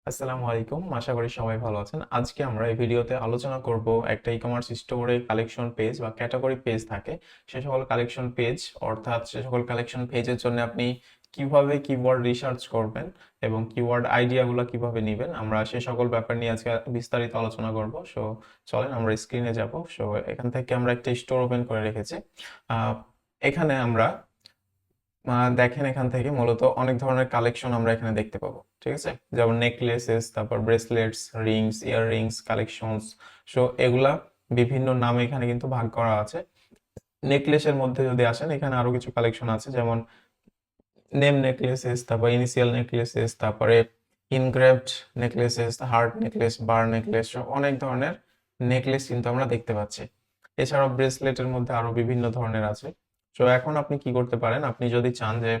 আসসালামু আলাইকুম, আশা করি সবাই ভালো আছেন। আজকে আমরা এই ভিডিওতে আলোচনা করব একটা ই-কমার্স স্টোরে কালেকশন পেজ বা ক্যাটাগরি পেজ থাকে। সে সকল কালেকশন পেজ অর্থাৎ সে সকল কালেকশন পেজের জন্য আপনি কিভাবে কিওয়ার্ড রিসার্চ করবেন এবং কিওয়ার্ড আইডিয়াগুলো কিভাবে নেবেন, আমরা সে সকল ব্যাপার নিয়ে আজকে বিস্তারিত আলোচনা করব। সো চলেন আমরা স্ক্রিনে যাব। সো এখান থেকে আমরা একটা স্টোর ওপেন করে রেখেছি। আহ, এখানে আমরা দেখেন এখান থেকে মূলত অনেক ধরনের কালেকশন আমরা এখানে দেখতে পাবো। ঠিক আছে, যেমন নেকলেসেস, তারপর ব্রেসলেটস, রিংস, ইয়ার রিংস কালেকশনস। সো এগুলা বিভিন্ন নামে এখানে কিন্তু ভাগ করা আছে। নেকলেসের মধ্যে যদি আসেন, এখানে আরো কিছু কালেকশন আছে, যেমন নেম নেকলেসেস, তারপর ইনিশিয়াল নেকলেসেস, তারপরে ইনগ্রেভড নেকলেসেস, হার্ট নেকলেস, বার নেকলেস, অনেক ধরনের নেকলেস কিন্তু আমরা দেখতে পাচ্ছি। এছাড়াও ব্রেসলেটের মধ্যে আরো বিভিন্ন ধরনের আছে। তো এখন আপনি কি করতে পারেন, আপনি যদি চান যে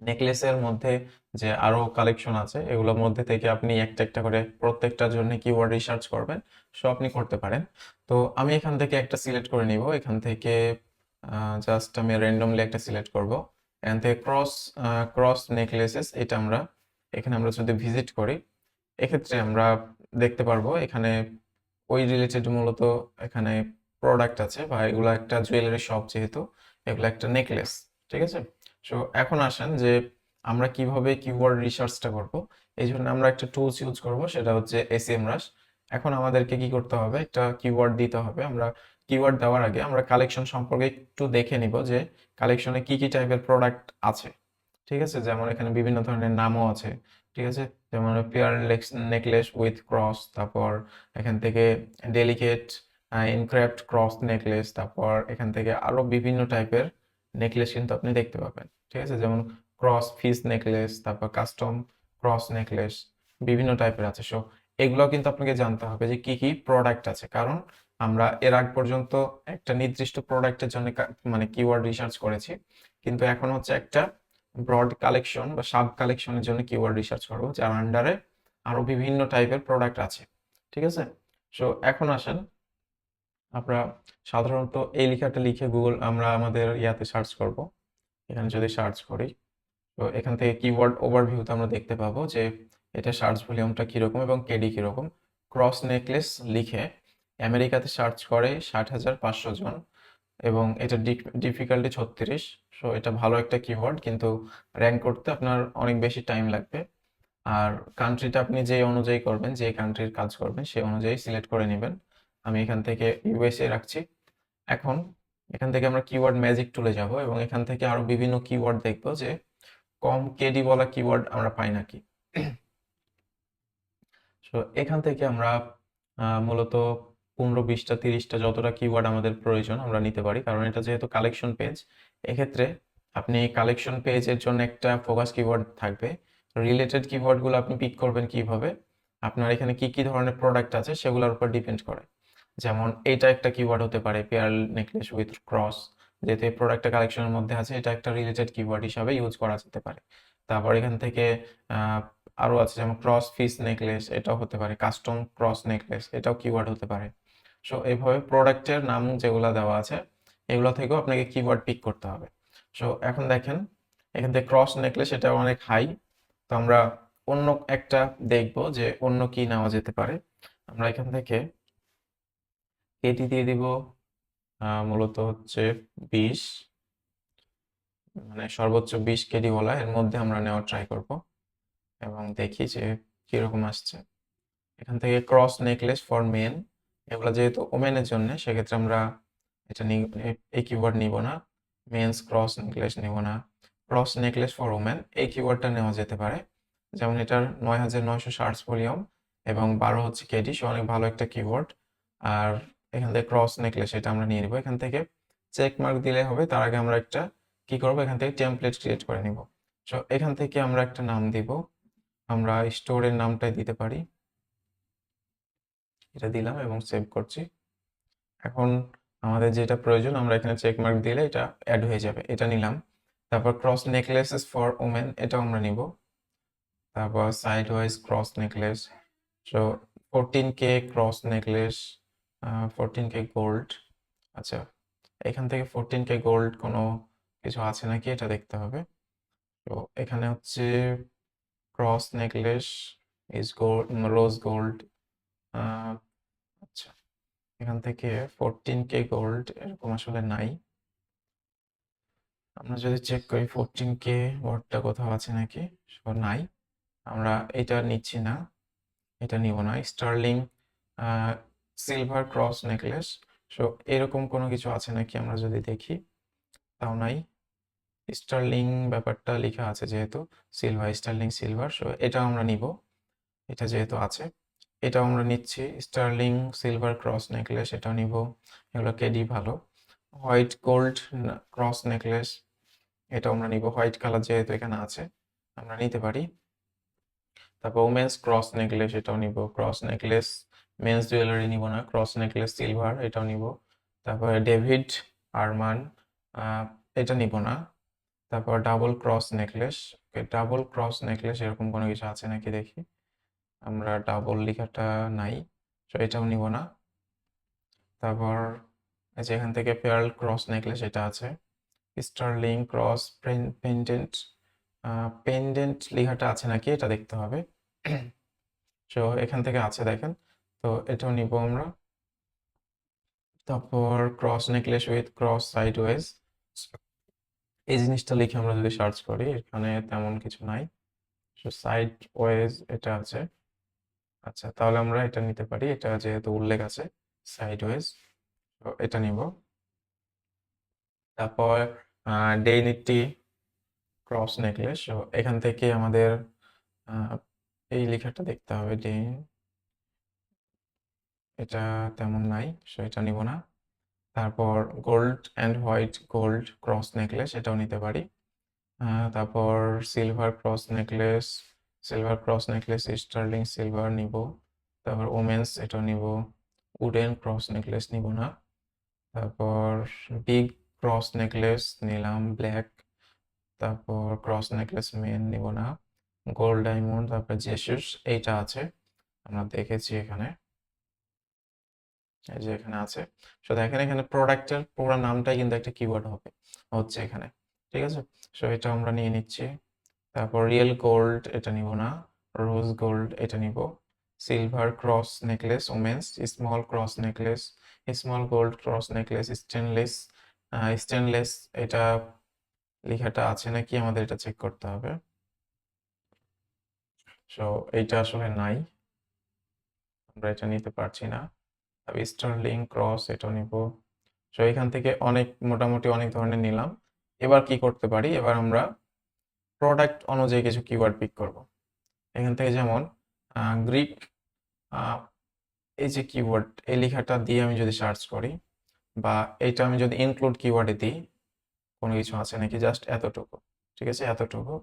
নেকলেসের মধ্যে যে আরো কালেকশন আছে এগুলোর মধ্যে থেকে আপনি একটা একটা করে প্রত্যেকটার জন্য কিওয়ার্ড রিসার্চ করবেন, সো আপনি করতে পারেন। তো আমি এখান থেকে একটা সিলেক্ট করে নিব। এখান থেকে জাস্ট আমি র্যান্ডমলি একটা সিলেক্ট করব। এখান থেকে ক্রস ক্রস নেকলেসেস, এটা আমরা এখানে আমরা যদি ভিজিট করি, এক্ষেত্রে আমরা দেখতে পারবো এখানে ওই রিলেটেড মূলত এখানে প্রোডাক্ট আছে, বা এগুলো একটা জুয়েলারি শপ, যেহেতু এগুলো একটা নেকলেস। ঠিক আছে, সো এখন আসেন যে আমরা কিভাবে কিওয়ার্ড রিসার্চটা করব। এই জন্য আমরা একটা টুলস ইউজ করব, সেটা হচ্ছে এসইএমরাশ। এখন আমাদেরকে কি করতে হবে, একটা কিওয়ার্ড দিতে হবে। আমরা কিওয়ার্ড দেওয়ার আগে আমরা কালেকশন সম্পর্কে একটু দেখে নিব যে কালেকশনে কি কি টাইপের প্রোডাক্ট আছে। ঠিক আছে, যেমন এখানে বিভিন্ন ধরনের নামও আছে। ঠিক আছে, যেমন পেয়ার নেকলেস উইথ ক্রস, তারপর এখান থেকে ডেলিকেট ইনক্রাফট ক্রস নেকলেস, তারপর এখান থেকে আরো বিভিন্ন টাইপের নেকলেস কিন্তু আপনি দেখতে পাবেন। ঠিক আছে, যেমন ক্রস ফিস নেকলেস, তারপর কাস্টম ক্রস নেকলেস, বিভিন্ন টাইপের আছে। সো এগুলো কিন্তু আপনাকে জানতে হবে যে কি কি প্রোডাক্ট আছে, কারণ আমরা এর আগ পর্যন্ত একটা নির্দিষ্ট প্রোডাক্টের জন্য মানে কিওয়ার্ড রিসার্চ করেছি, কিন্তু এখন হচ্ছে একটা ব্রড কালেকশন বা সাব কালেকশনের জন্য কিওয়ার্ড রিসার্চ করবো, যার আন্ডারে আরো বিভিন্ন টাইপের প্রোডাক্ট আছে। ঠিক আছে, সো এখন আসেন আমরা সাধারণত এই লেখাটা লিখে গুগল আমরা আমাদের ইয়াতে সার্চ করব। এখানে যদি সার্চ করি, তো এখান থেকে কিওয়ার্ড ওভারভিউতে আমরা দেখতে পাবো যে এটা সার্চ ভলিউমটা কিরকম এবং কেডি কিরকম। ক্রস নেকলেস লিখে আমেরিকাতে সার্চ করে 60,500 জন, এবং এটা ডিফিকাল্টি 36। সো এটা ভালো একটা কিওয়ার্ড, কিন্তু র্যাঙ্ক করতে আপনার অনেক বেশি টাইম লাগবে। আর কান্ট্রিটা আপনি যে অনুযায়ী করবেন, যে কান্ট্রির কাজ করবেন সেই অনুযায়ী সিলেক্ট করে নেবেন। আমি এখান থেকে ইউএসএ রাখছি। এখন এখান থেকে আমরা কিওয়ার্ড ম্যাজিক টুলে যাব এবং এখান থেকে আরো বিভিন্ন কিওয়ার্ড দেখবো যে কম কেডি বলা কিওয়ার্ড আমরা পাই নাকি। সো এখান থেকে আমরা মূলত 15, 20টা, 30টা যতটা কিওয়ার্ড আমাদের প্রয়োজন আমরা নিতে পারি, কারণ এটা যেহেতু কালেকশন পেজ। এক্ষেত্রে আপনি কালেকশন পেজের জন্য একটা ফোকাস কিওয়ার্ড থাকবে। রিলেটেড কিওয়ার্ডগুলো আপনি পিক করবেন কিভাবে, আপনার এখানে কি কি ধরনের প্রোডাক্ট আছে সেগুলোর উপর ডিপেন্ড করে। যেমন এইটা একটা কিওয়ার্ড হতে পারে, পেয়ার নেকলেস উইথ ক্রস, যেহেতু এই প্রোডাক্টটা কালেকশনের মধ্যে আছে, এটা একটা রিলেটেড কিওয়ার্ড হিসাবে ইউজ করা যেতে পারে। তারপর এখান থেকে আহ, আরো আছে, যেমন ক্রস ফিস নেকলেস, এটাও হতে পারে, কাস্টম ক্রস নেকলেস, এটাও কিওয়ার্ড হতে পারে। সো এইভাবে প্রোডাক্টের নাম যেগুলো দেওয়া আছে এগুলো থেকেও আপনাকে কিওয়ার্ড পিক করতে হবে। সো এখন দেখেন এখান থেকে ক্রস নেকলেস এটা অনেক হাই, তো আমরা অন্য একটা দেখবো যে অন্য কি নেওয়া যেতে পারে। আমরা এখান থেকে এটি দিয়ে দিব, মূলত হচ্ছে 20, মানে সর্বোচ্চ 20 কেডি বলা, এর মধ্যে আমরা নেওয়ার ট্রাই করব এবং দেখি যে কিরকম আসছে। এখান থেকে ক্রস নেকলেস ফর মেন, এগুলো যেহেতু ওমেনের জন্য, সেক্ষেত্রে আমরা এটা এই কিওয়ার্ড নিব না। মেন্স ক্রস নেকলেস নিব না। ক্রস নেকলেস ফর ওমেন এই কিওয়ার্ডটা নেওয়া যেতে পারে, যেমন এটার 9,900 সার্চ ভলিউম এবং 12 হচ্ছে কেডি, সে অনেক ভালো একটা কিওয়ার্ড। আর এখান থেকে ক্রস নেকলেস এটা আমরা নিয়ে নিব। এখান থেকে চেক মার্ক দিলে হবে, তার আগে আমরা একটা কি করব, এখান থেকে টেমপ্লেট ক্রিয়েট করে নিব। সো এখান থেকে আমরা একটা নাম দিব, আমরা স্টোরের নামটাই দিতে পারি। এটা দিলাম এবং সেভ করছি। এখন আমাদের যেটা প্রয়োজন আমরা এখানে চেক মার্ক দিলে এটা অ্যাড হয়ে যাবে, এটা নিলাম। তারপর ক্রস নেকলেসেস ফর ওমেন এটাও আমরা নিব। তারপর side wise cross necklace, so 14K cross necklace, 14K gold. আচ্ছা, এখান থেকে 14K গোল্ড কোনো কিছু আছে নাকি এটা দেখতে হবে। তো এখানে হচ্ছে cross necklace is gold, rose gold. আচ্ছা, এখান থেকে 14K গোল্ড এরকম আসলে নাই। আমরা যদি চেক করি 14K ওয়ার্ডটা কোথাও আছে নাকি, নাই। আমরা এটা নিচ্ছি না, এটা নিব না। Sterling silver cross necklace, so এরকম কোনো কিছু আছে নাকি আমরা যদি দেখি, তাও নাই। স্টার্লিং ব্যাপারটা লেখা আছে যেহেতু, সিলভার, স্টার্লিং সিলভার, সো এটা আমরা নিব। এটা যেহেতু আছে, এটাও আমরা নিচ্ছি। স্টার্লিং সিলভার ক্রস নেকলেস, এটাও নিব। এগুলো কেডি ভালো। হোয়াইট গোল্ড ক্রস নেকলেস, এটাও আমরা নিব। হোয়াইট কালার যেহেতু এখানে আছে, আমরা নিতে পারি। তারপর ওমেন্স ক্রস নেকলেস, এটাও নিব। ক্রস নেকলেস মেন্স জুয়েলারি নিব না। ক্রস নেকলেস সিলভার, এটাও নিব। তারপরে ডেভিড আরমান, এটা নিব না। তারপর double cross necklace, double cross necklace এরকম কোনো কিছু আছে নাকি দেখি। আমরা ডাবল লেখাটা নাই, তো এটাও নিব না। তারপর এই যে এখান থেকে পেয়ার্ল ক্রস নেকলেস, এটা আছে। স্টার্লিং ক্রস পেন্ডেন্ট, পেন্ডেন্ট লেখাটা আছে নাকি এটা দেখতে হবে। তো এখান থেকে আছে দেখেন, তো এটাও নিব আমরা। তারপর cross necklace with cross sideways, এই জিনিসটা লিখে আমরা যদি সার্চ করি, এখানে তেমন কিছু নাই। তো সাইড ওয়েজ এটা আছে। আচ্ছা, তাহলে আমরা এটা নিতে পারি, এটা যেহেতু উল্লেখ আছে সাইড ওয়েজ, তো এটা নিব। তারপর ডেইনিটি ক্রস নেকলেস, তো এখান থেকে আমাদের আহ, এই লেখাটা দেখতে হবে। এটা তেমন নাই, সো এটা নিব না। তারপর gold and white gold cross necklace, এটাও নিতে পারি। তারপর silver cross necklace, silver cross necklace sterling silver নিব। তারপর ওমেন্স, এটাও নিব। উডেন ক্রস নেকলেস নিব না। তারপর বিগ ক্রস নেকলেস নিলাম ব্ল্যাক। তারপর ক্রস নেকলেস মেন নিব না। গোল্ড ডায়মন্ড, তারপর জেসুস, এইটা আছে, আমরা দেখেছি এখানে, এই যে এখানে আছে। সো দেখেন এখানে প্রোডাক্টের পুরো নামটাই কিন্তু একটা কিওয়ার্ড হবে, হচ্ছে এখানে, ঠিক আছে। সো এটা আমরা নিয়ে নিচ্ছি। তারপর রিয়েল গোল্ড, এটা নিব না। রোজ গোল্ড, এটা নিব। Silver cross necklace women's, small cross necklace, small gold cross necklace stainless, stainless, এটা লেখাটা আছে নাকি আমাদের এটা চেক করতে হবে। সো এইটা আসলে নাই, আমরা এটা নিতে পারছি না। তবে স্টার্লিং ক্রস, এটা নিব। সো এখান থেকে অনেক, মোটামুটি অনেক ধরনের নিলাম। এবার কি করতে পারি, এবার আমরা প্রোডাক্ট অনুযায়ী কিছু কিওয়ার্ড পিক করব। এখান থেকে যেমন গ্রিক, এই যে কিওয়ার্ড, এই লেখাটা দিয়ে আমি যদি সার্চ করি, বা এইটা আমি যদি ইনক্লুড কিওয়ার্ডে দিই, কোনো কিছু আছে নাকি, জাস্ট এতটুকু, ঠিক আছে, এতটুকু।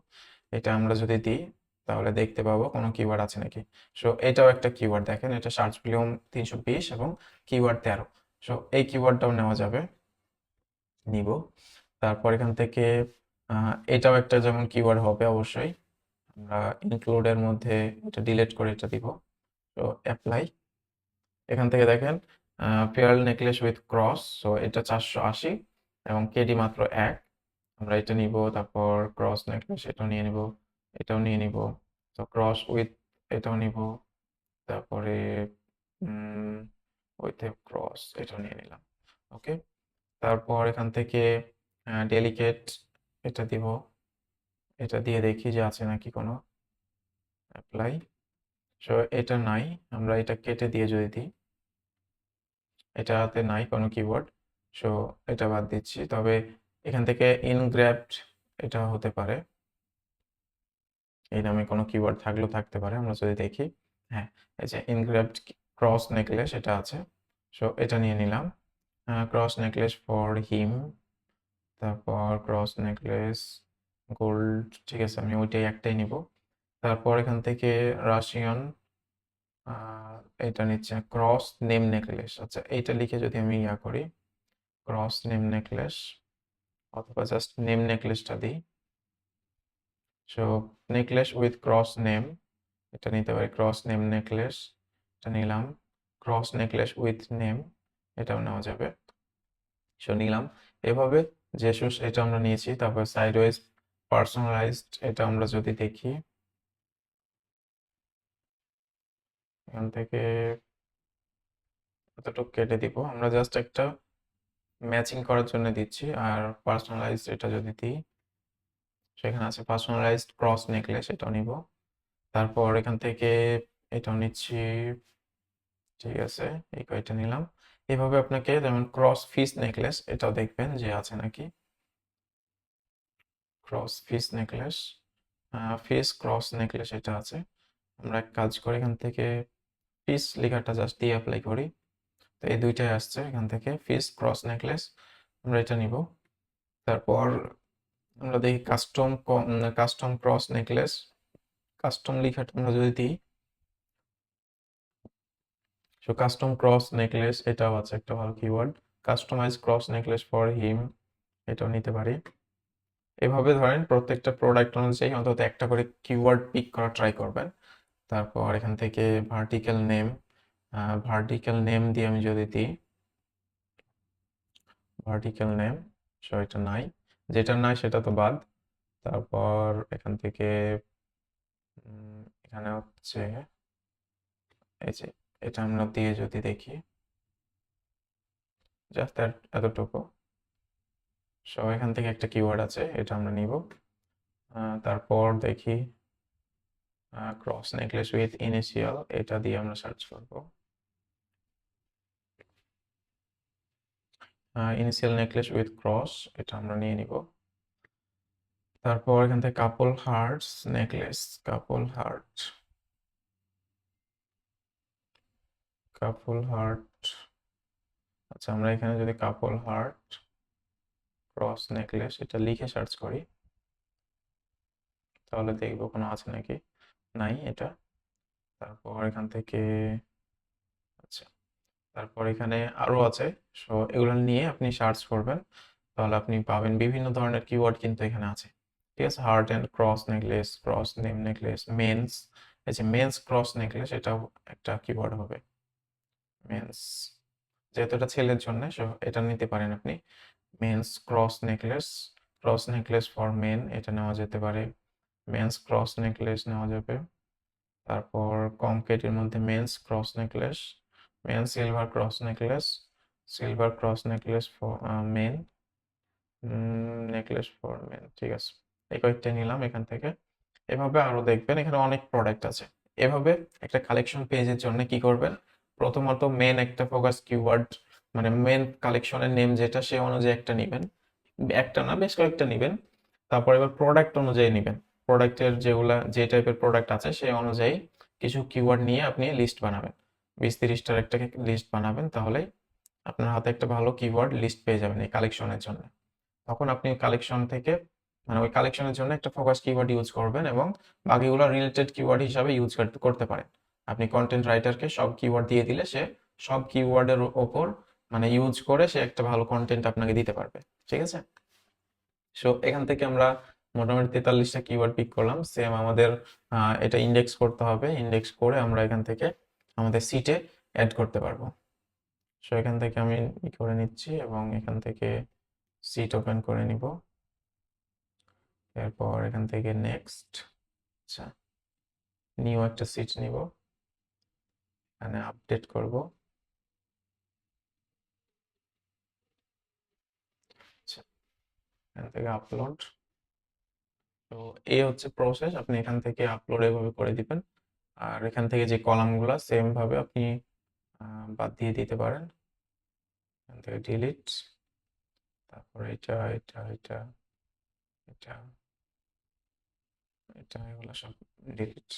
এটা আমরা যদি দিই, তাহলে দেখতে পাবো কোনো কিওয়ার্ড আছে নাকি। সো এটাও একটা কিওয়ার্ড, দেখেন এটা সার্চ ভলিউম 320 এবং কিওয়ার্ড 13। সো এই কিওয়ার্ডটাও নেওয়া যাবে, নিব। তারপর এখান থেকে এটাও একটা যেমন কিওয়ার্ড হবে অবশ্যই, আমরা ইনক্লুডের মধ্যে এটা ডিলিট করে এটা দিব। তো অ্যাপ্লাই, এখান থেকে দেখেন পেয়ার্ল নেকলেস উইথ ক্রস, সো এটা 480 এবং কেডি মাত্র 1। আমরা এটা নিব। তারপর ক্রস নেকলেস, এটাও নিয়ে নিব, এটাও নিয়ে নিব। তো ক্রস উইথ, এটাও নিব। তারপরে উইথ ক্রস, এটাও নিয়ে নিলাম। ওকে, তারপর এখান থেকে ডেলিকেট, এটা দিব। এটা দিয়ে দেখি যে আছে নাকি কোনো। অ্যাপ্লাই, সো এটা নাই, আমরা এটা কেটে দিয়ে যদি দিই, এটাতে নাই কোনো কিওয়ার্ড, সো এটা বাদ দিচ্ছি। তবে এখান থেকে ইনগ্র্যাবড, এটা হতে পারে, এই নামে কোনো কিওয়ার্ড থাকলেও থাকতে পারে, আমরা যদি দেখি। হ্যাঁ, এই যে ইনগ্র্যাবড ক্রস নেকলেস, এটা আছে, সো এটা নিয়ে নিলাম। ক্রস নেকলেস ফর হিম, তারপর ক্রস নেকলেস গোল্ড, ঠিক আছে, আমি ওইটাই একটাই নিব। তারপর এখান থেকে রাশিয়ান, এটা নিচ্ছে ক্রস নেম নেকলেস। আচ্ছা, এইটা লিখে যদি আমি ইয়া করি, ক্রস নেম নেকলেস, অথবা জাস্ট নেম নেকলেসটা দিই। So necklace with cross name, এটা নিতে পারি। ক্রস নেম নেকলেস, এটা নিলাম। ক্রস নেকলেস উইথ নেম, এটাও নেওয়া যাবে। সো নিলাম এভাবে। জেসুস, এটা আমরা নিয়েছি। তারপর সাইডওয়েজ পার্সোনালাইজড, এটা আমরা যদি দেখি, এখান থেকে এতটুকু কেটে দিব, আমরা জাস্ট একটা ম্যাচিং করার জন্য দিচ্ছি। আর পার্সোনালাইজড এটা যদি দিই, সেখানে আছে পার্সোনালাইজড ক্রস নেকলেস, এটাও নিব। তারপর এখান থেকে এটাও নিচ্ছি, ঠিক আছে, এই কয়টা নিলাম। এভাবে আপনাকে, যেমন ক্রস ফিস নেকলেস, এটাও দেখবেন যে আছে নাকি, ক্রস ফিস নেকলেস, ফিস ক্রস নেকলেস এটা আছে। আমরা এক কাজ করি, এখান থেকে ফিস লেখাটা জাস্ট দিয়ে অ্যাপ্লাই করি, তো এই দুইটাই আসছে এখান থেকে, ফিস ক্রস নেকলেস, আমরা এটা নিব। তারপর আমরা দেখি কাস্টম ক্রস নেকলেস, কাস্টম লেখাটা আমরা যদি দিই, সো কাস্টম ক্রস নেকলেস এটাও আছে একটা ভালো keyword, customize cross necklace for him, এটাও নিতে পারি। এভাবে ধরেন প্রত্যেকটা প্রোডাক্ট অনুযায়ী অন্তত একটা করে কিওয়ার্ড পিক করা ট্রাই করবেন। তারপর এখান থেকে ভার্টিক্যাল নেম দিয়ে আমি যদি দিই, ভার্টিক্যাল নেম, সো এটা নাই, যেটা নাই সেটা তো বাদ। তারপর এখান থেকে এখানে হচ্ছে এই যে এটা আমরা দিয়ে যদি দেখি, জাস্ট এতটুকু। সো এখান থেকে একটা কিওয়ার্ড আছে, এটা আমরা নিব। তারপর দেখি ক্রস নেকলেস উইথ ইনিশিয়াল, এটা দিয়ে আমরা সার্চ করব। ইনিশিয়াল নেকলেস উইথ ক্রস, এটা আমরা নিয়ে নিব। তারপর এখান থেকে কাপল হার্টস নেকলেস, কাপল হার্ট, কাপল হার্ট, আচ্ছা আমরা এখানে যদি কাপল হার্ট ক্রস নেকলেস এটা লিখে সার্চ করি, তাহলে দেখবো কোনো আছে নাকি, নাই এটা। তারপর এখান থেকে, আচ্ছা, তারপর এখানে আরো আছে, সো এগুলো নিয়ে আপনি সার্চ করবেন, তাহলে আপনি পাবেন বিভিন্ন ধরনের কিওয়ার্ড কিন্তু এখানে আছে, ঠিক আছে। Heart and cross necklace, cross name necklace, men's, এই যে মেন্স ক্রস নেকলেস, এটাও একটা কিওয়ার্ড হবে, মেন্স, যেহেতু এটা ছেলের জন্য, সো এটা নিতে পারেন আপনি। Men's cross necklace, cross necklace for men, এটা নেওয়া যেতে পারে, মেন্স ক্রস নেকলেস নেওয়া যাবে। তারপর কমকেটের মধ্যে men's cross necklace, men silver cross necklace, silver cross necklace for men, necklace for men, ঠিক আছে, এই কয়েকটা নিলাম এখান থেকে। এভাবে আরো দেখবেন এখানে অনেক প্রোডাক্ট আছে। এভাবে একটা কালেকশন পেজের জন্য কি করবেন, প্রথমত মেন একটা ফোকাস কিওয়ার্ড, মানে মেন কালেকশনের নেম যেটা সে অনুযায়ী একটা নিবেন, একটা না বেশ কয়েকটা নিবেন। তারপর এবার প্রোডাক্ট অনুযায়ী নিবেন, প্রোডাক্টের যেগুলা যে টাইপের প্রোডাক্ট আছে সেই অনুযায়ী কিছু কিওয়ার্ড নিয়ে আপনি লিস্ট বানাবেন, 20-30টার একটা লিস্ট বানাবেন, তাহলে আপনার হাতে একটা ভালো কিওয়ার্ড লিস্ট পেয়ে যাবেন এই কালেকশনের জন্য। তখন আপনি কালেকশন থেকে, মানে ওই কালেকশনের জন্য একটা ফোকাস কিওয়ার্ড ইউজ করবেন, এবং বাকিগুলো রিলেটেড কিওয়ার্ড হিসাবে ইউজ করতে পারেন। আপনি কন্টেন্ট রাইটারকে সব কিওয়ার্ড দিয়ে দিলে সে সব কিওয়ার্ডের ওপর মানে ইউজ করে সে একটা ভালো কন্টেন্ট আপনাকে দিতে পারবে, ঠিক আছে। সো এখান থেকে আমরা মোটামুটি 43টা কিওয়ার্ড পিক করলাম। সেম আমাদের এটা ইন্ডেক্স করতে হবে, ইন্ডেক্স করে আমরা এখান থেকে আমাদের সিটে অ্যাড করতে পারবো। সো এখান থেকে আমি ই করে নিচ্ছি এবং এখান থেকে সিট ওপেন করে নিব। এরপর এখান থেকে নেক্সট, আচ্ছা, নিউ একটা সিট নিব, এখানে আপডেট করব, আচ্ছা, এখান থেকে আপলোড। তো এই হচ্ছে প্রসেস, আপনি এখান থেকে আপলোড এভাবে করে দিবেন। আর এখান থেকে যে কলামগুলো সেম ভাবে আপনি বাদ দিয়ে দিতে পারেন, এখান থেকে ডিলিট, তারপর এটা এটা এটা এটা এটা এগুলো সব ডিলিট,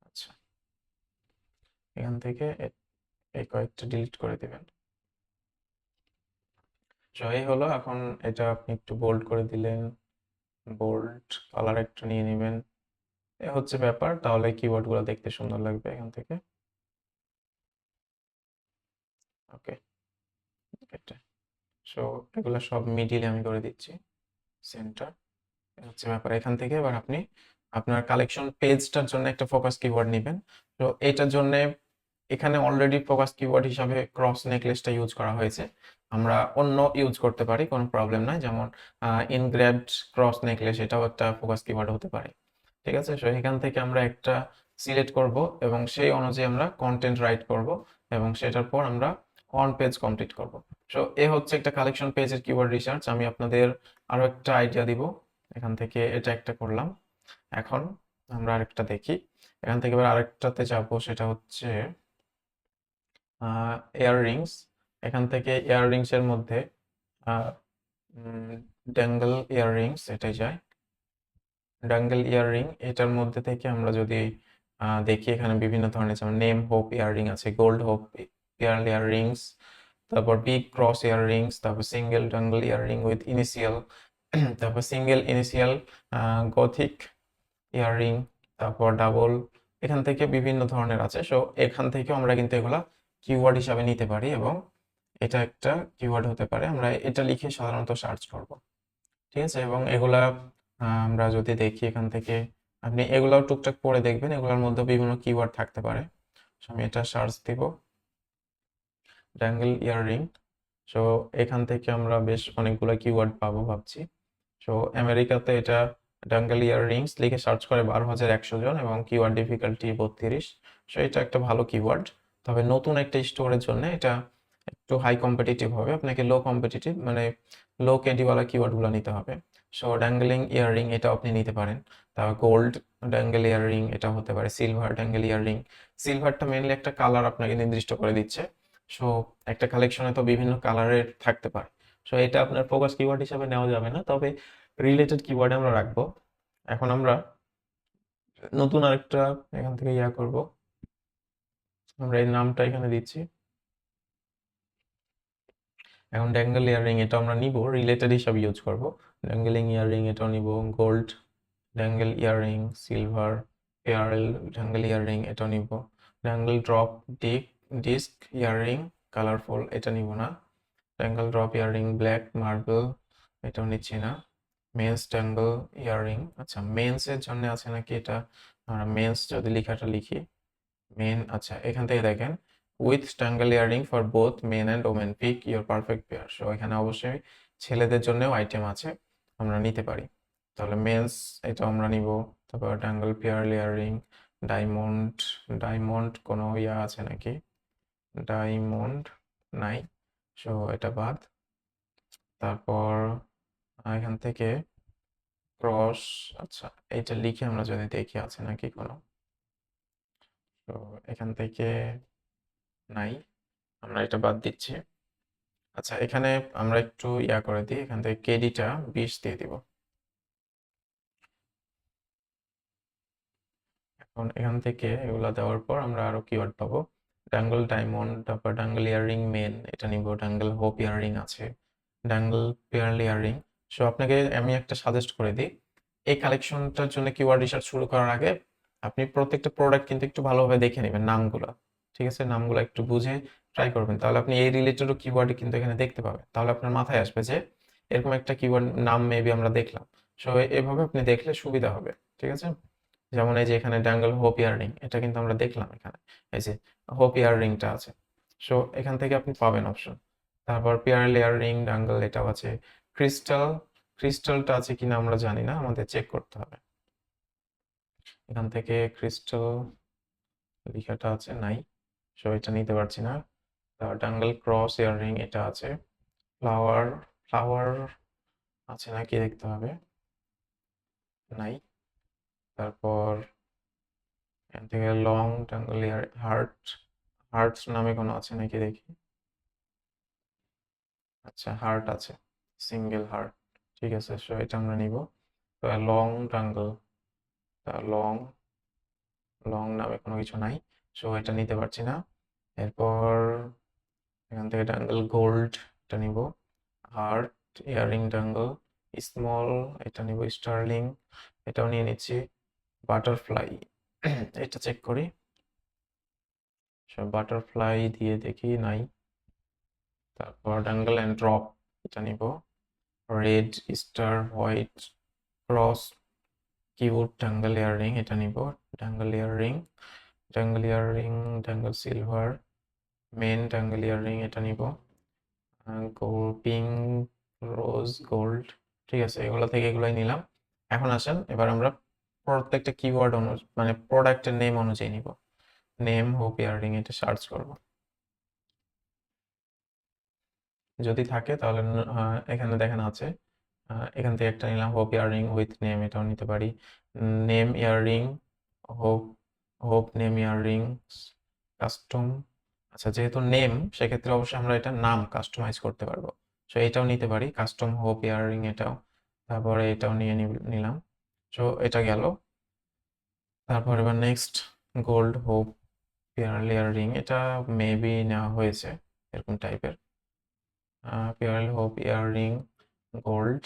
আচ্ছা, এখান থেকে এই কয়েকটা ডিলিট করে দিবেন। তো এই হলো, এখন এটা আপনি একটু বোল্ড করে দিলেন, বোল্ড কালার একটু নিয়ে নেবেন, এ হচ্ছে ব্যাপার, তাহলে কিওয়ার্ড গুলো দেখতে সুন্দর লাগবে এখান থেকে। ওকে, এটা, সো এগুলো সব মিডিলে আমি করে দিচ্ছি, সেন্টার, হচ্ছে ব্যাপার। এখান থেকে এবার আপনি আপনার কালেকশন পেজটার জন্য একটা ফোকাস কিওয়ার্ড নেবেন। তো এটার জন্য এখানে অলরেডি ফোকাস কিওয়ার্ড হিসাবে ক্রস নেকলেসটা ইউজ করা হয়েছে, আমরা অন্য ইউজ করতে পারি, কোনো প্রবলেম নাই, যেমন ইনগ্রেভড ক্রস নেকলেস, এটাও একটা ফোকাস কিওয়ার্ড হতে পারে, ঠিক আছে। সো এখান থেকে আমরা একটা সিলেক্ট করব এবং সেই অনুযায়ী আমরা কন্টেন্ট রাইট করব এবং সেটার পর আমরা অন পেজ কমপ্লিট করব। সো এ হচ্ছে একটা কালেকশন পেজের কিওয়ার্ড রিসার্চ। আমি আপনাদের আরো একটা আইডিয়া দিব। এখান থেকে এটা একটা করলাম। এখন আমরা আরেকটা দেখি। এখান থেকে এবার আরেকটাতে যাব, সেটা হচ্ছে ইয়াররিংস। এখান থেকে ইয়াররিংস এর মধ্যে ড্যাঙ্গল ইয়াররিংস এটাই যায়। ড্যাঙ্গল ইয়াররিং এটার মধ্যে থেকে আমরা যদি দেখি, এখানে বিভিন্ন ধরনের যেমন নেম হোপ ইয়াররিং আছে, গোল্ড হোপ পেয়ার্ল ইয়াররিংস, তারপর বিগ ক্রস ইয়াররিংস, তারপর সিঙ্গেল ড্যাঙ্গল ইয়াররিং উইথ ইনিশিয়াল, তারপর সিঙ্গেল ইনিশিয়াল গথিক ইয়াররিং, তারপর ডাবল, এখান থেকে বিভিন্ন ধরনের আছে। সো এখান থেকে আমরা কিন্তু এগুলা কিওয়ার্ড হিসাবে নিতে পারি এবং এটা একটা কিওয়ার্ড হতে পারে। আমরা এটা লিখে সাধারণত সার্চ করব, ঠিক আছে। এবং এগুলা আমরা যদি দেখি এখান থেকে, আপনি এগুলাও টুকটাক পড়ে দেখবেন, এগুলোর মধ্যে বিভিন্ন কিওয়ার্ড থাকতে পারে। আমি এটা সার্চ দিব ড্যাঙ্গল ইয়াররিং। সো এখান থেকে আমরা বেশ অনেকগুলো কিওয়ার্ড পাবো ভাবছি। সো আমেরিকাতে এটা ড্যাঙ্গল ইয়াররিংস লিখে সার্চ করে 12,100 জন এবং কিওয়ার্ড ডিফিকাল্টি 32। সো এটা একটা ভালো কিওয়ার্ড। তবে নতুন একটা স্টোরের জন্য এটা একটু হাই কম্পিটিটিভ হবে, আপনাকে লো কম্পিটিটিভ মানে লো ক্যান্ডিওয়ালা কিওয়ার্ডগুলো নিতে হবে। সো ড্যাঙ্গলিং ইয়াররিং এটাও আপনি নিতে পারেন। তারপর গোল্ড ড্যাঙ্গল ইয়াররিং এটা হতে পারে, সিলভার ড্যাঙ্গল ইয়াররিং। সিলভারটা মেনলি একটা কালার আপনাকে নির্দিষ্ট করে দিচ্ছে। সো একটা কালেকশনে তো বিভিন্ন কালারের থাকতে পারে। সো এটা আপনার ফোকাস কিওয়ার্ড হিসাবে নেওয়া যাবে না, তবে রিলেটেড কিওয়ার্ডে আমরা রাখবো। এখন আমরা নতুন আরেকটা এখান থেকে করব। আমরা এই নামটা এখানে দিচ্ছি। এখন ড্যাঙ্গল ইয়াররিং এটা আমরা নিব, রিলেটেড হিসাবে ইউজ করব। ড্যাঙ্গলিং ইয়াররিং এটাও নিব, গোল্ড ড্যাঙ্গল ইয়াররিং, সিলভার পেয়ার্ল ড্যাঙ্গল ইয়াররিং এটাও নিব। ড্যাঙ্গল ড্রপ ডিস্ক ইয়াররিং কালারফুল এটা নিব না। ড্যাঙ্গল ড্রপ ইয়াররিং ব্ল্যাক মার্বেল এটাও নিচ্ছি না। মেন্স ড্যাঙ্গল ইয়াররিং, আচ্ছা মেন্স এর জন্য আছে নাকি এটা, আমরা মেন্স যদি লেখাটা লিখি মেন, আচ্ছা এখান থেকে দেখেন with dangle earring for both men and women, pick your perfect pair. So এখানে অবশ্যই ছেলেদের জন্যও আইটেম আছে, আমরা নিতে পারি। তাহলে মেন্স এটা আমরা নিব। তারপর ড্যাঙ্গল পেয়ার ইয়াররিং, ডায়মন্ড ডায়মন্ড কোনো আছে নাকি, ডায়মন্ড নাই, সো এটা বাদ। তারপর এখান থেকে ক্রস, আচ্ছা এইটা লিখে আমরা যদি দেখি আছে নাকি কোনো, তো এখান থেকে নাই, আমরা এটা বাদ দিচ্ছি। আচ্ছা এখানে আমরা একটু করে দিই, এখান থেকে কেডিটা 20 দিয়ে দিব। এখন এখান থেকে এগুলা দেওয়ার পর আমরা আরো কিওয়ার্ড পাবো। ডাঙ্গল ডায়মন্ড, তারপর ডাঙ্গল ইয়াররিং মেন এটা নিব, ডাঙ্গল হোপ ইয়াররিং আছে, ডাঙ্গল পেয়ার্ল ইয়াররিং। সো আপনাকে আমি একটা সাজেস্ট করে দিই, এই কালেকশনটার জন্য কিওয়ার্ড রিসার্চ শুরু করার আগে আপনি প্রত্যেকটা প্রোডাক্ট কিন্তু একটু ভালোভাবে দেখে নেবেন নামগুলো, ঠিক আছে, নামগুলো একটু বুঝে ট্রাই করবেন, তাহলে আপনি এই রিলেটেডও কিওয়ার্ড কিন্তু এখানে দেখতে পাবেন। তাহলে আপনার মাথায় আসবে যে এরকম একটা কিওয়ার্ড নাম মেবি আমরা দেখলাম। সো এভাবে আপনি দেখলে সুবিধা হবে, ঠিক আছে। যেমন এই যে এখানে ড্যাঙ্গল হোপ ইয়াররিং এটা কিন্তু আমরা দেখলাম, এখানে এই যে হোপ ইয়াররিংটা আছে। সো এখান থেকে আপনি পাবেন অপশন। তারপর পেয়ার্ল ইয়াররিং ড্যাঙ্গল এটাও আছে। ক্রিস্টাল, ক্রিস্টালটা আছে কিনা আমরা জানি না, আমাদের চেক করতে হবে। এখান থেকে ক্রিস্টাল লেখাটা আছে নাই, সো এটা নিতে পারছি না। তারপর ডাঙ্গল ক্রস ইয়াররিং এটা আছে। ফ্লাওয়ার, ফ্লাওয়ার আছে নাকি দেখতে হবে, নাই। তারপর এখান থেকে লং ডাঙ্গল ইয়ার হার্ট, হার্টস নামে কোনো আছে নাকি দেখি, আচ্ছা হার্ট আছে, সিঙ্গেল হার্ট, ঠিক আছে। সো এটা আমরা নিব। লং ডাঙ্গল, লং, লং নামে কোনো কিছু নাই, সো এটা নিতে পারছি না। এরপর এখান থেকে ডাঙ্গল গোল্ড এটা নিব, হার্ট ইয়ারিং ডাঙ্গল স্মল এটা নিব, স্টার্লিং এটাও নিয়ে নিচ্ছি। বাটারফ্লাই এটা চেক করি, বাটারফ্লাই দিয়ে দেখি নাই। তারপর ডাঙ্গল অ্যান্ড ড্রপ এটা নিব। Red star white cross cute dangle earring এটা নিব। Dangle earring, dangle earring dangle silver men dangle earring এটা নিব। পিঙ্ক রোজ গোল্ড, ঠিক আছে, এগুলো থেকে এগুলাই নিলাম। এখন আসেন এবার আমরা প্রত্যেকটা কিওয়ার্ড মানে প্রোডাক্টের নেম অনুযায়ী নিব। নেম হোপ ইয়াররিং এটা সার্চ করব, যদি থাকে তাহলে এখানে দেখেন আছে। এখান থেকে একটা নিলাম হোপ ইয়াররিং উইথ নেম, এটাও নিতে পারি। Name earring hope, hope name earring custom. আচ্ছা, যেহেতু নেম সেক্ষেত্রে অবশ্যই আমরা এটা নাম কাস্টমাইজ করতে পারবো। সো এটাও নিতে পারি, কাস্টম হোপ ইয়াররিং এটাও। তারপরে এটাও নিয়ে নিলাম। সো এটা গেল। তারপর এবার নেক্সট গোল্ড হোপ ইয়াররিং, এটা মেবি নেওয়া হয়েছে এরকম টাইপের। পেয়ারল হোপ ইয়াররিং গোল্ড,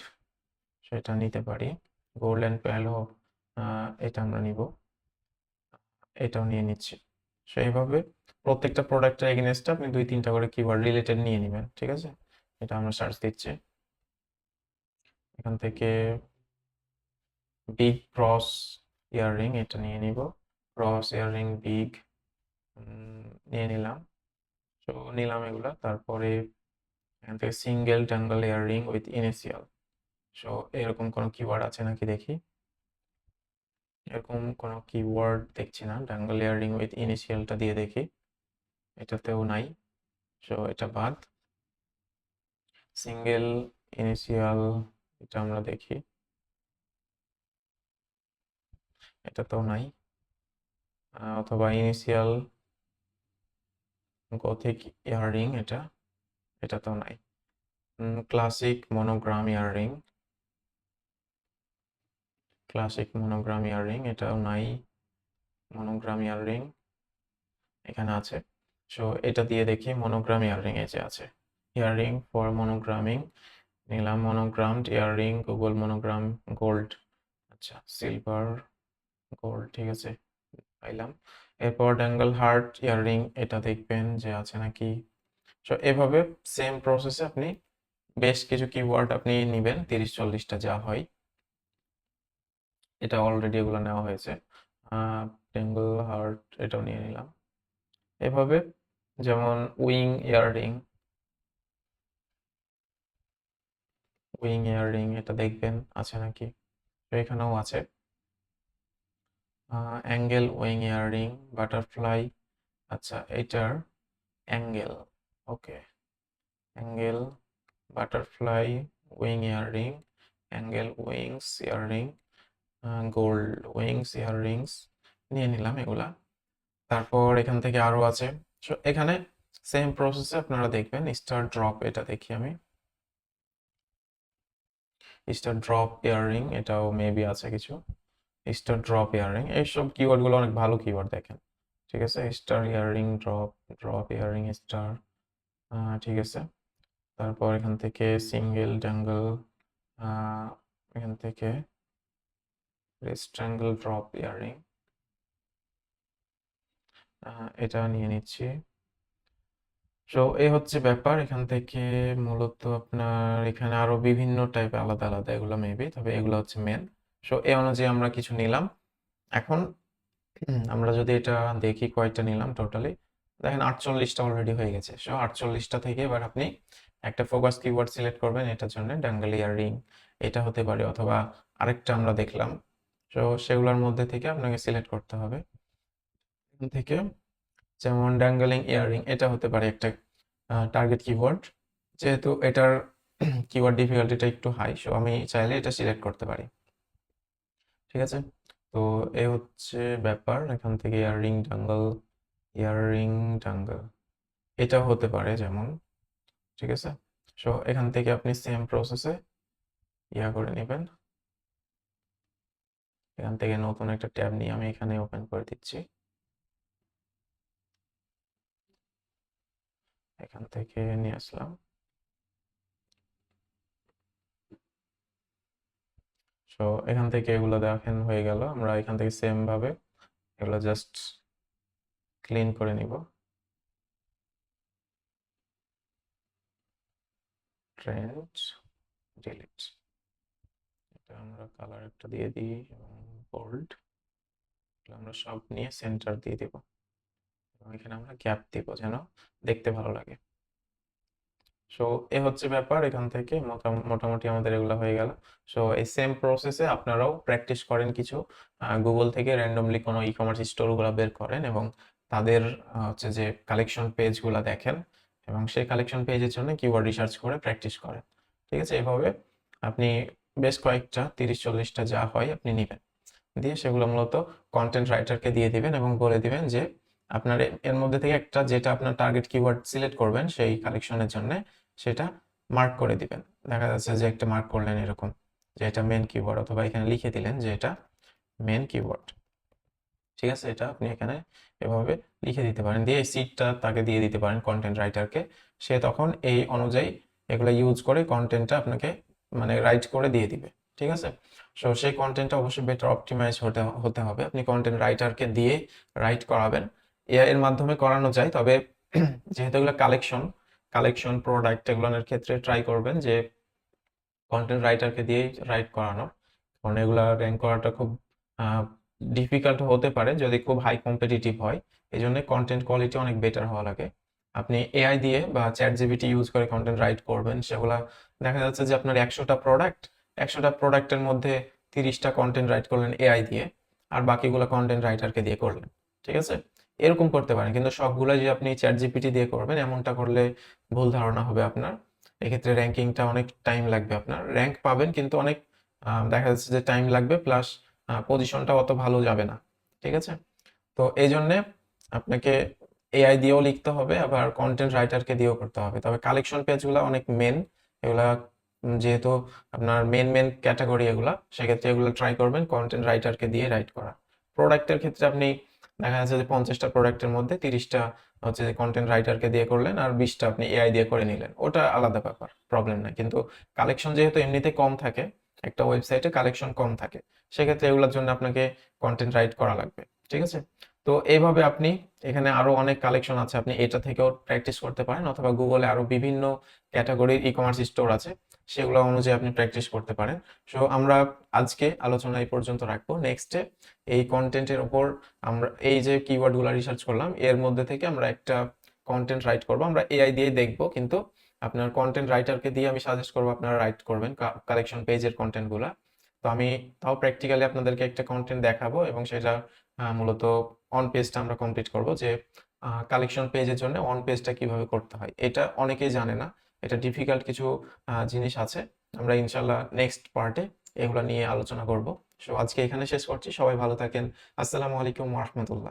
সেটা নিতে পারি। গোল্ড অ্যান্ড পেয়ারল হোপ, এটা আমরা নিব, এটাও নিয়ে নিচ্ছি। সো এইভাবে প্রত্যেকটা প্রোডাক্টের এগেনস্টে আপনি 2-3টা করে কিওয়ার্ড রিলেটেড নিয়ে নেবেন, ঠিক আছে? এটা আমরা সার্চ দিচ্ছি। এখান থেকে বিগ ক্রস ইয়াররিং এটা নিয়ে নিব, ক্রস ইয়াররিং বিগ নিয়ে নিলাম। তো নিলাম এগুলা। তারপরে এখান থেকে single dangle earring with initial. So এরকম কোনো কিওয়ার্ড আছে নাকি দেখি। এরকম কোনো কিওয়ার্ড দেখছি না। ডাঙ্গল ইয়াররিং উইথ ইনিশিয়ালটা দিয়ে দেখি, এটাতেও নাই। সো এটা বাদ। সিঙ্গেল ইনিশিয়াল এটা আমরা দেখি, এটাতেও নাই। অথবা ইনিশিয়াল গথিক ইয়াররিং এটাতেও নাই। Classic monogram earring, classic monogram earring এটাও নাই। মনোগ্রাম ইয়াররিং এখানে আছে। সো এটা দিয়ে দেখি মনোগ্রাম ইয়াররিং এই যে আছে, ইয়াররিং ফর মনোগ্রামিং নিলাম। মনোগ্রামড ইয়াররিং গুগল মনোগ্রাম গোল্ড, আচ্ছা সিলভার গোল্ড, ঠিক আছে পাইলাম। এরপর ড্যাঙ্গল হার্ট ইয়াররিং এটা দেখবেন যে আছে নাকি। সো এভাবে সেম প্রসেসে আপনি বেশ কিছু কিওয়ার্ড আপনি নেবেন, 30-40টা যা হয়। এটা অলরেডি এগুলো নেওয়া হয়েছে। ড্যাঙ্গল হার্ট এটাও নিয়ে নিলাম। এভাবে যেমন উইং ইয়াররিং, উইং ইয়াররিং এটা দেখবেন আছে নাকি। তো এখানেও আছে। অ্যাঙ্গেল উইং ইয়াররিং বাটারফ্লাই, আচ্ছা এটার angle, okay angle butterfly wing earring, angle wings earring, gold wings earrings নিয়ে নিলাম এগুলা। তারপর এখান থেকে আরো আছে। সো এখানে সেম প্রসেসে আপনারা দেখবেন। স্টার ড্রপ এটা দেখি আমি, স্টার ড্রপ ইয়াররিং এটাও মেবি আছে কিছু। স্টার ড্রপ ইয়াররিং, এইসব কিওয়ার্ডগুলো অনেক ভালো কিওয়ার্ড দেখেন, ঠিক আছে। Star earring drop, drop earring star, ঠিক আছে। তারপর এখান থেকে সিঙ্গেল ড্যাঙ্গল, এখান থেকে রেক্ট্যাঙ্গল ড্রপ ইয়াররিং, এটা নিয়ে নিচ্ছি। সো এই হচ্ছে ব্যাপার। এখান থেকে মূলত আপনার এখানে আরো বিভিন্ন টাইপের আলাদা আলাদা এগুলো মেবি, তবে এগুলো হচ্ছে মেন। সো এই অনুযায়ী আমরা কিছু নিলাম। এখন আমরা যদি এটা দেখি কয়টা নিলাম টোটালি, দেখেন 48টা অলরেডি হয়ে গেছে। সো 48টা থেকে এবার আপনি একটা ফোকাস কিওয়ার্ড সিলেক্ট করবেন এটার জন্য, ড্যাঙ্গল ইয়াররিং এটা হতে পারে, অথবা আরেকটা আমরা দেখলাম। সো সেগুলোর মধ্যে থেকে আপনাকে সিলেক্ট করতে হবে। এখান থেকে যেমন ড্যাঙ্গলিং ইয়াররিং এটা হতে পারে একটা টার্গেট কিওয়ার্ড, যেহেতু এটার কিওয়ার্ড ডিফিকাল্টিটা একটু হাই, সো আমি চাইলে এটা সিলেক্ট করতে পারি, ঠিক আছে। তো এই হচ্ছে ব্যাপার। এখান থেকে ইয়াররিং ডাঙ্গল এটা হতে পারে যেমন, ঠিক আছে। সো এখান থেকে আপনি সেম প্রসেসে করে নেবেন। এখান থেকে নতুন একটা ট্যাব নিয়ে আমি এখানে ওপেন করে দিচ্ছি। এখান থেকে নিয়ে আসলাম। সো এখান থেকে এগুলো দেখেন হয়ে গেল। আমরা এখান থেকে সেম ভাবে এগুলো জাস্ট ক্লিন করে নিব। ট্রেন্ড ডিলিট, এটা আমরা কালার একটা দিয়ে দিই এবং বোল্ড, আমরা সব নিয়ে সেন্টার দিয়ে দিব এবং এখানে আমরা গ্যাপ দিব যেন দেখতে ভালো লাগে। সো এ হচ্ছে ব্যাপার, এখান থেকে মোটামুটি আমাদের এগুলো হয়ে গেল। সো এই সেম প্রসেসে আপনারাও প্র্যাকটিস করেন কিছু, গুগল থেকে র্যান্ডমলি কোনো ই কমার্স স্টোরগুলো বের করেন এবং তাদের হচ্ছে যে কালেকশন পেজগুলো দেখেন এবং সেই কালেকশন পেজের জন্য কিওয়ার্ড রিসার্চ করে প্র্যাকটিস করেন। ঠিক আছে, এভাবে আপনি বেশ কয়েকটা 30-40টা যা হয় আপনি নেবেন, দিয়ে সেগুলো মূলত কন্টেন্ট রাইটারকে দিয়ে দিবেন এবং বলে দিবেন যে আপনার এর মধ্যে থেকে একটা যেটা আপনার টার্গেট কিওয়ার্ড সিলেক্ট করবেন সেই কালেকশনের জন্য সেটা মার্ক করে দিবেন। দেখা যাচ্ছে যে একটা মার্ক করলেন এরকম যে এটা মেন কিওয়ার্ড, অথবা এখানে লিখে দিলেন যে এটা মেন কিওয়ার্ড। ঠিক আছে, এটা আপনি এখানে এভাবে লিখে দিতে পারেন, দিয়ে এই সিটটা তাকে দিয়ে দিতে পারেন কন্টেন্ট রাইটারকে। সে তখন এই অনুযায়ী এগুলো ইউজ করে কন্টেন্টটা আপনাকে মানে রাইট করে দিয়ে দিবে। ঠিক আছে, সো সেই কন্টেন্টটা অবশ্যই বেটার অপটিমাইজ হতে হবে। আপনি কন্টেন্ট রাইটারকে দিয়ে রাইট করাবেন, এআই এর মাধ্যমে করানো যায়, তবে যেহেতু এগুলো কালেকশন প্রোডাক্ট এগুলোর ক্ষেত্রে ট্রাই করবেন যে কন্টেন্ট রাইটারকে দিয়েই রাইট করানোর, কারণ এগুলা র্যাঙ্ক করাটা খুব ডিফিকাল্ট হতে পারে যদি খুব হাই কম্পিটিটিভ হয়। এই জন্য কন্টেন্ট কোয়ালিটি অনেক বেটার হওয়া লাগে। আপনি এআই দিয়ে বা চ্যাট জিপিটি ইউজ করে কন্টেন্ট রাইট করবেন, সেগুলা দেখা যাচ্ছে যে আপনার 100টা প্রোডাক্টের মধ্যে 30টা কন্টেন্ট রাইট করলেন এআই দিয়ে, আর বাকিগুলো কন্টেন্ট রাইটারকে দিয়ে করলেন। ঠিক আছে, এরকম করতে পারেন, কিন্তু সবগুলো যে আপনি চ্যাট জিপিটি দিয়ে করবেন এমনটা করলে ভুল ধারণা হবে আপনার। এক্ষেত্রে র্যাঙ্কিংটা অনেক টাইম লাগবে, আপনার র্যাঙ্ক পাবেন কিন্তু অনেক দেখা যাচ্ছে যে টাইম লাগবে, প্লাস পজিশনটা অত ভালো যাবে না। ঠিক আছে, তো এই জন্যে আপনাকে এআই দিয়েও লিখতে হবে, আবার কন্টেন্ট রাইটারকে দিয়েও করতে হবে। তবে কালেকশন পেজগুলো অনেক মেন, এগুলা যেহেতু আপনার মেন ক্যাটাগরি এগুলা, সেক্ষেত্রে এগুলো ট্রাই করবেন কন্টেন্ট রাইটারকে দিয়ে রাইট করা। প্রোডাক্টের ক্ষেত্রে আপনি দেখা যাচ্ছে যে 50টা প্রোডাক্টের মধ্যে 30টা হচ্ছে যে কন্টেন্ট রাইটারকে দিয়ে করলেন আর 20টা আপনি এআই দিয়ে করে নিলেন, ওটা আলাদা ব্যাপার, প্রবলেম নাই। কিন্তু কালেকশন যেহেতু এমনিতে কম থাকে, একটা ওয়েবসাইটে কালেকশন কম থাকে, সেক্ষেত্রে এগুলোর জন্য আপনাকে কন্টেন্ট রাইট করা লাগবে। ঠিক আছে, তো এইভাবে আপনি এখানে আরো অনেক কালেকশন আছে, আপনি এটা থেকেও প্র্যাকটিস করতে পারেন, অথবা গুগলে আরো বিভিন্ন ক্যাটাগরির ই কমার্স স্টোর আছে, সেগুলো অনুযায়ী আপনি প্র্যাকটিস করতে পারেন। সো আমরা আজকে আলোচনা এই পর্যন্ত রাখবো। নেক্সটে এই কন্টেন্টের উপর আমরা এই যে কিওয়ার্ডগুলো রিসার্চ করলাম এর মধ্যে থেকে আমরা একটা কন্টেন্ট রাইট করব, আমরা এআই দিয়ে দেখব, কিন্তু আপনার কন্টেন্ট রাইটারকে দিয়ে আমি সাজেস্ট করবো আপনারা রাইট করবেন কালেকশন পেজের কন্টেন্টগুলো। তো আমি তাও প্র্যাকটিক্যালি আপনাদেরকে একটা কন্টেন্ট দেখাবো এবং সেটা মূলত অন পেজটা আমরা কমপ্লিট করব, যে কালেকশন পেজের জন্য অন পেজটা কিভাবে করতে হয়। এটা অনেকেই জানে না, এটা ডিফিকাল্ট কিছু জিনিস আছে। আমরা ইনশাল্লাহ নেক্সট পার্টে এগুলো নিয়ে আলোচনা করব। সো আজকে এখানে শেষ করছি, সবাই ভালো থাকেন। আসসালামু আলাইকুম ওয়া রাহমাতুল্লাহ।